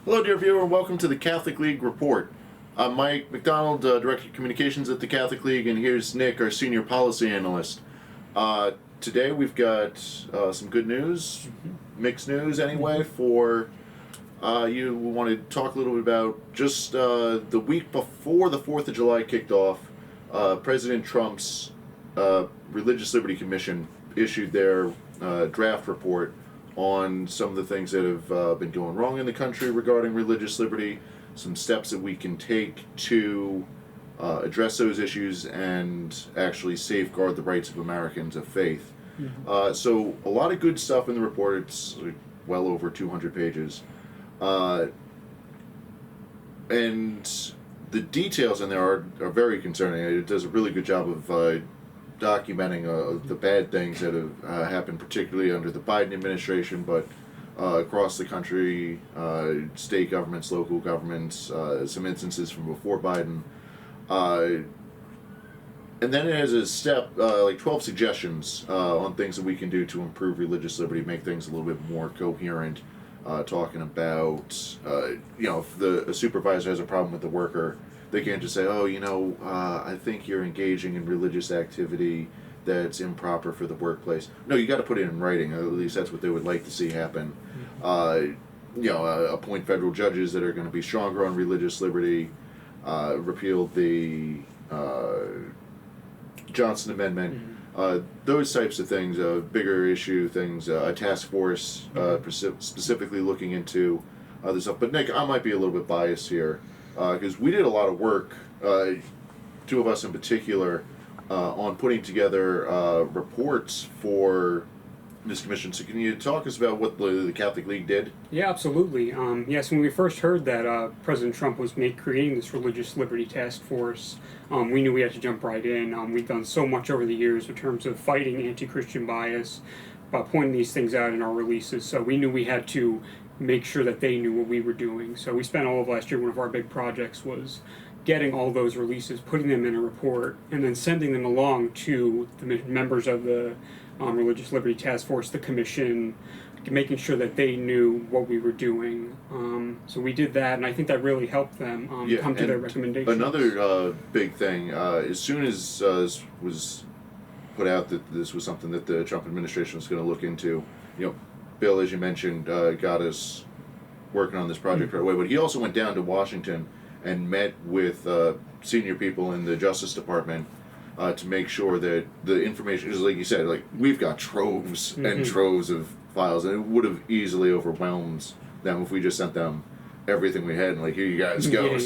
Hello, dear viewer. Welcome to the Catholic League Report. I'm Mike McDonald, Director of Communications at the Catholic League, and here's Nick, our Senior Policy Analyst. Today we've got some good news, mixed news anyway, for you. We want to talk a little bit about just the week before the 4th of July kicked off. President Trump's Religious Liberty Commission issued their draft report on some of the things that have been going wrong in the country regarding religious liberty, some steps that we can take to address those issues and actually safeguard the rights of Americans of faith. So a lot of good stuff in the report. It's well over 200 pages. And the details in there are very concerning. It does a really good job of documenting the bad things that have happened, particularly under the Biden administration, but across the country, state governments, local governments, some instances from before Biden. And then it has a step, like 12 suggestions on things that we can do to improve religious liberty, make things a little bit more coherent, talking about, if a supervisor has a problem with the worker, they can't just say, I think you're engaging in religious activity that's improper for the workplace. No, you got to put it in writing. At least that's what they would like to see happen. Appoint federal judges that are going to be stronger on religious liberty. Repeal the Johnson Amendment. Those types of things, bigger issue things, a task force specifically looking into this stuff. But Nick, I might be a little bit biased here. Because we did a lot of work, two of us in particular, on putting together reports for this commission. So can you talk us about what the Catholic League did? Yeah, absolutely. Yes, when we first heard that President Trump was creating this Religious Liberty Task Force, we knew we had to jump right in. We've done so much over the years in terms of fighting anti-Christian bias, pointing these things out in our releases. So we knew we had to make sure that they knew what we were doing. So we spent all of last year, one of our big projects was getting all those releases, putting them in a report, and then sending them along to the members of the Religious Liberty Task Force, the Commission, making sure that they knew what we were doing. So we did that, and I think that really helped them come to their recommendations. Another big thing, as soon as was put out that this was something that the Trump administration was going to look into, Bill, as you mentioned, got us working on this project right away, but he also went down to Washington and met with senior people in the Justice Department to make sure that the information, because like you said, we've got troves and troves of files, and it would have easily overwhelmed them if we just sent them everything we had and here you guys go,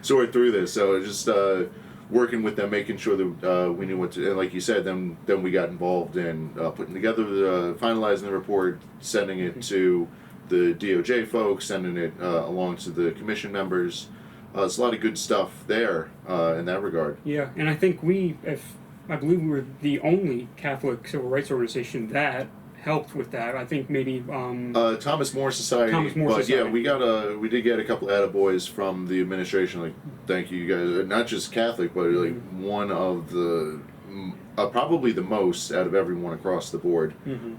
sort through this. So just working with them, making sure that we knew what to, and like you said, then we got involved in putting together, finalizing the report, sending it to the DOJ folks, sending it along to the commission members. There's a lot of good stuff there in that regard. Yeah, and I think I believe we were the only Catholic civil rights organization that helped with that. I think maybe Thomas More Society. Yeah, we did get a couple of attaboys from the administration. Thank you guys. Not just Catholic, but one of the probably the most out of everyone across the board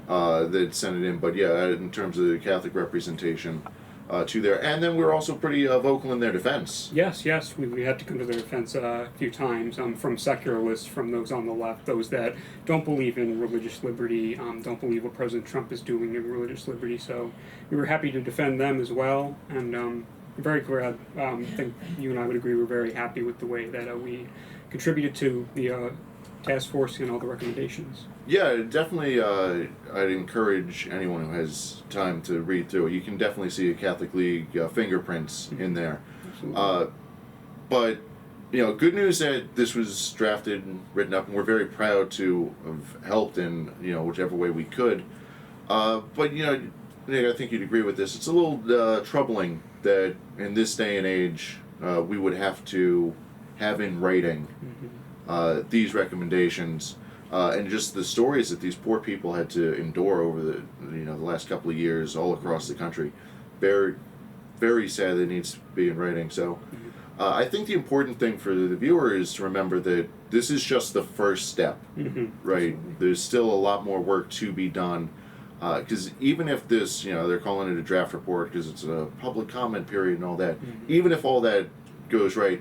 that sent it in. But yeah, in terms of the Catholic representation to there, and then we're also pretty vocal in their defense. Yes, we had to come to their defense a few times from secularists, from those on the left, those that don't believe in religious liberty, don't believe what President Trump is doing in religious liberty. So we were happy to defend them as well, and very glad. I think you and I would agree we're very happy with the way that we contributed to the task force and all the recommendations. Yeah, definitely. I'd encourage anyone who has time to read through it. You can definitely see a Catholic League fingerprints in there. But good news that this was drafted and written up, and we're very proud to have helped in whichever way we could. But Nick, I think you'd agree with this. It's a little troubling that in this day and age we would have to have in writing these recommendations, and just the stories that these poor people had to endure over the last couple of years all across the country. Very, very sad that it needs to be in writing. So I think the important thing for the viewer is to remember that this is just the first step, right? There's still a lot more work to be done. Because even if this, they're calling it a draft report because it's a public comment period and all that, even if all that goes right,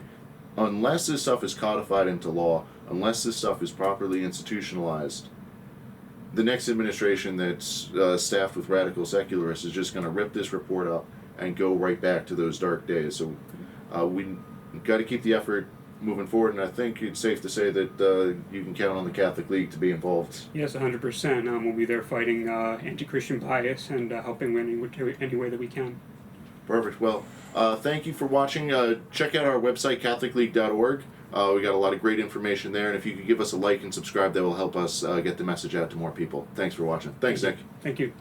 unless this stuff is codified into law, unless this stuff is properly institutionalized, the next administration that's staffed with radical secularists is just going to rip this report up and go right back to those dark days. So we got to keep the effort moving forward, and I think it's safe to say that you can count on the Catholic League to be involved. Yes, 100%. We'll be there fighting anti-Christian bias and helping in any way that we can. Perfect. Well, thank you for watching. Check out our website, catholicleague.org. We got a lot of great information there, and if you could give us a like and subscribe, that will help us get the message out to more people. Thanks for watching. Thanks, Nick. Thank you.